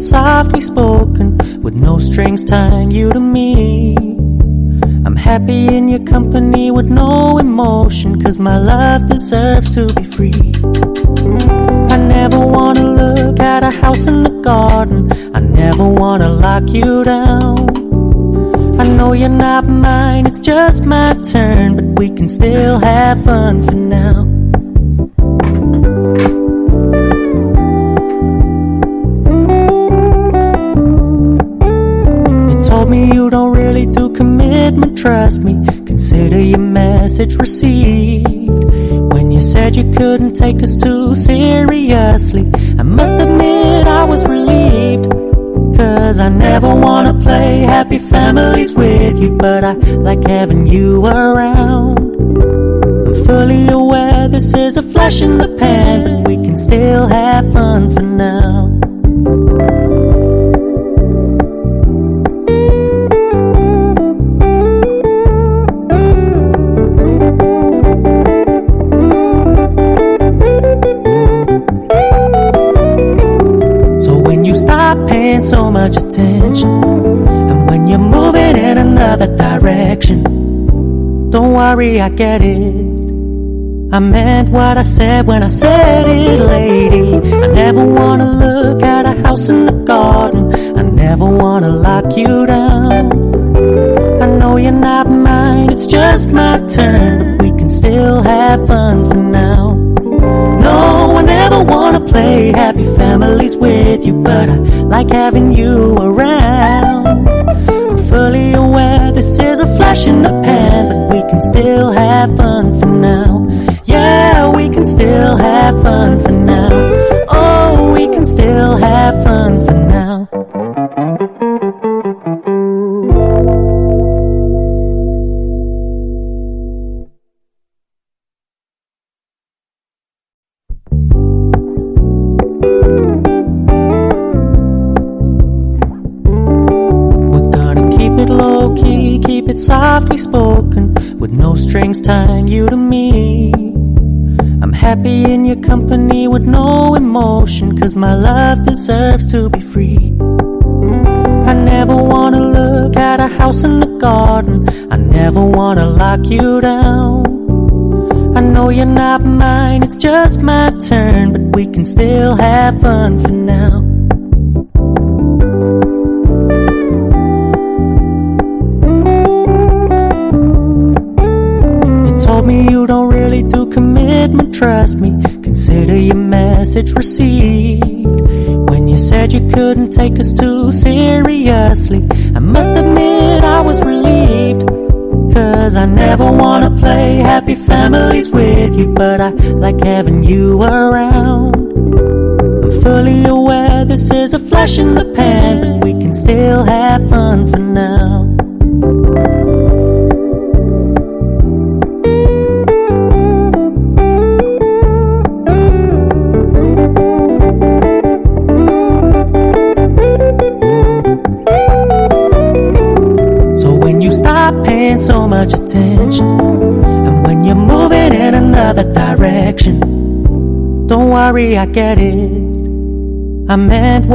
softly spoken, with no strings tying you to me. I'm happy in your company with no emotion, 'cause my love deserves to be free. I never wanna look at a house in the garden, I never wanna lock you down. I know you're not mine, it's just my turn, but we can still have fun for now. You told me you don't really do commitment, trust me, consider your message received. When you said you couldn't take us too seriously, I must admit I was relieved. 'Cause I never wanna play happy families with you, but I like having you around. I'm fully aware this is a flash in the pan, but we can still have fun for now. Stop paying so much attention, and when you're moving in another direction, don't worry, I get it. I meant what I said when I said it, lady. I never wanna look at a house in the garden, I never wanna lock you down. I know you're not mine, it's just my turn, but we can still have fun for now. No, I never wanna play happy families with you, but I like having you around. I'm fully aware this is a flash in the pan, but we can still have fun for now. Yeah, we can still have fun for now. Oh, we can still have fun for now. Low key, keep it softly spoken, with no strings tying you to me. I'm happy in your company with no emotion, 'cause my love deserves to be free. I never wanna look at a house in the garden, I never wanna lock you down. I know you're not mine, it's just my turn, but we can still have fun for now. Told me you don't really do commitment, trust me, consider your message received. When you said you couldn't take us too seriously, I must admit I was relieved. 'Cause I never wanna play happy families with you, but I like having you around. I'm fully aware this is a flash in the pan, but we can still have fun for now. Stop paying so much attention, and when you're moving in another direction, don't worry, I get it. I meant